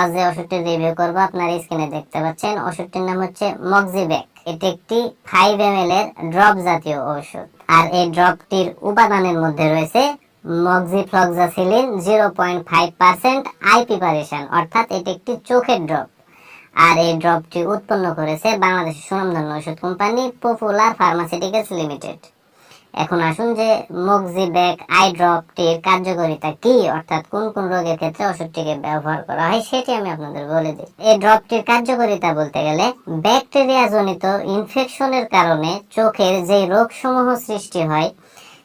আজ যে ওষুধটি রিভিউ করব আপনারা স্ক্রিনে দেখতে পাচ্ছেন। ওষুধটির নাম হচ্ছে মক্সিব্যাক। এটি একটি 5 ml এর ড্রপ জাতীয় ওষুধ। আর এই ড্রপটির উপাদানের মধ্যে রয়েছে মক্সিফ্লক্সাসিলিন 0.5% আই প্রিপারেশন, অর্থাৎ এটি একটি চোখের ড্রপ। আর এই ড্রপটি উৎপন্ন করেছে বাংলাদেশের সুনামধন্য ওষুধ কোম্পানি পপুলার ফার্মাসিউটিক্যালস লিমিটেড। এখন আসুন যে মক্সিব্যাক আই ড্রপটির কার্যকারিতা কি, অর্থাৎ কোন কোন রোগের ক্ষেত্রে ওষুধটিকে ব্যবহার করা হয় সেটি আমি আপনাদের বলে দিই। এই ড্রপটির কার্যকারিতা বলতে গেলে ব্যাকটেরিয়া জনিত ইনফেকশনের কারণে চোখের যে রোগসমূহ সৃষ্টি হয়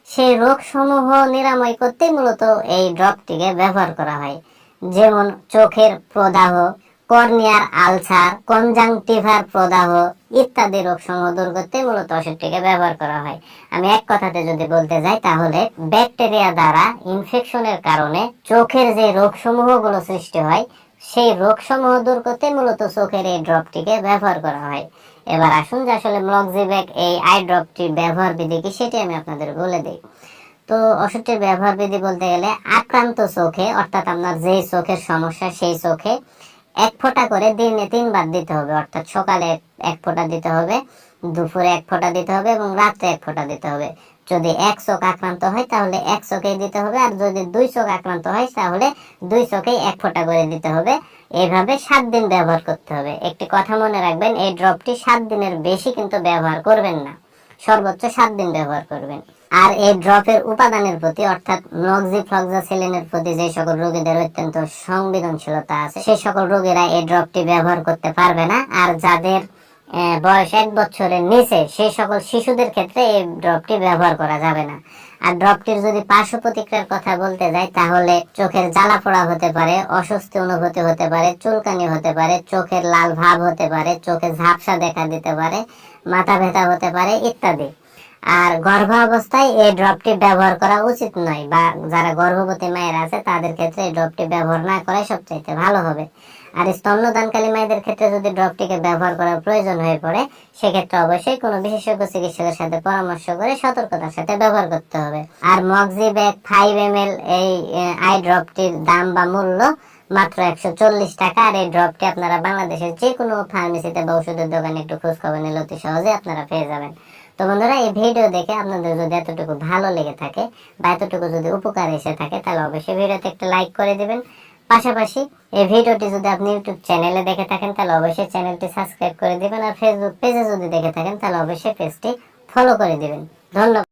সেই রোগসমূহ নিরাময় করতে মূলত এই ড্রপটিকে ব্যবহার করা হয়। যেমন চোখের প্রদাহ, কর্নিয়ার আলসার, কনজাংটিভার প্রদাহ ইত্যাদি রোগসমূহ দূর করতে মূলত ওষুধটিকে ব্যবহার করা হয়। আমি এক কথাতে যদি বলতে যাই তাহলে ব্যাকটেরিয়া দ্বারা ইনফেকশনের কারণে চোখের যে রোগসমূহগুলো সৃষ্টি হয় সেই রোগসমূহ দূর করতে মূলত চোখের এই ড্রপটিকে ব্যবহার করা হয়। এবার আসুন যে আসলে মক্সিব্যাক এই আই ড্রপটির ব্যবহার বিধি কি সেটি আমি আপনাদের বলে দিই। তো ওষুধটির ব্যবহার বিধি বলতে গেলে আক্রান্ত চোখে, অর্থাৎ আপনার যেই চোখের সমস্যা সেই চোখে 1 ফোঁটা করে দিনে 3 বার দিতে হবে। অর্থাৎ সকালে 1 ফোঁটা দিতে হবে, দুপুরে 1 ফোঁটা দিতে হবে এবং রাত্রে 1 ফোঁটা দিতে হবে। যদি 1 চোখ আক্রান্ত হয় তাহলে 1 চোখেই দিতে হবে, আর যদি 2 চোখ আক্রান্ত হয় তাহলে 2 চোখেই 1 ফোঁটা করে দিতে হবে। এইভাবে 7 দিন ব্যবহার করতে হবে। একটি কথা মনে রাখবেন, এই ড্রপটি 7 দিনের বেশি কিন্তু ব্যবহার করবেন না, সর্বোচ্চ 7 দিন ব্যবহার করবেন। আর এই ড্রপের উপাদানের প্রতি, অর্থাৎ মক্সিফ্লক্সাসিলিনের প্রতি যে সকল রোগীদের অত্যন্ত সংবেদনশীলতা আছে সেই সকল রোগীরা এই ড্রপটি ব্যবহার করতে পারবে না। আর যাদের বয়স 1 বছরের নিচে সেই সকল শিশুদের ক্ষেত্রে এই ড্রপটি ব্যবহার করা যাবে না। আর ড্রপটির যদি পার্শ্ব প্রতিক্রিয়ার কথা বলতে যাই তাহলে চোখের জ্বালা পোড়া হতে পারে, অস্বস্তি অনুভূতি হতে পারে, চুলকানি হতে পারে, চোখের লাল ভাব হতে পারে, চোখে ঝাপসা দেখা দিতে পারে, মাথা ব্যথা হতে পারে ইত্যাদি। আর গর্ভাবস্থায় এই ড্রপটি ব্যবহার করা উচিত নয়, বা যারা গর্ভবতী মায়ের আছে তাদের ক্ষেত্রে এই ড্রপটি ব্যবহার না করাই সবচাইতে ভালো হবে। আর স্তন্যদানকারী মায়েদের ক্ষেত্রে যদি ড্রপটিকে ব্যবহার করার প্রয়োজন হয়ে পড়ে সেক্ষেত্রে অবশ্যই কোনো বিশেষজ্ঞ চিকিৎসকের সাথে পরামর্শ করে সতর্কতার সাথে ব্যবহার করতে হবে। আর মক্সিব্যাক 5 ml এই আই ড্রপটির দাম বা মূল্য মাত্র 140 টাকা। আর এই ড্রপটি আপনারা বাংলাদেশের যে কোনো ফার্মেসিতে বা ওষুধের দোকানে একটু খোঁজ খবর নিলে অতি সহজে আপনারা পেয়ে যাবেন। তো বন্ধুরা, এই ভিডিও দেখে আপনাদের যদি এতটুকু ভালো লেগে থাকে বা এতটুকু যদি উপকার এসে থাকে তাহলে অবশ্যই ভিডিওতে একটা লাইক করে দিবেন। পাশাপাশি এই ভিডিওটি যদি আপনি ইউটিউব চ্যানেলে দেখে থাকেন তাহলে অবশ্যই চ্যানেলটি সাবস্ক্রাইব করে দিবেন। আর ফেসবুক পেজে যদি দেখে থাকেন তাহলে অবশ্যই পেজটি ফলো করে দিবেন। ধন্যবাদ।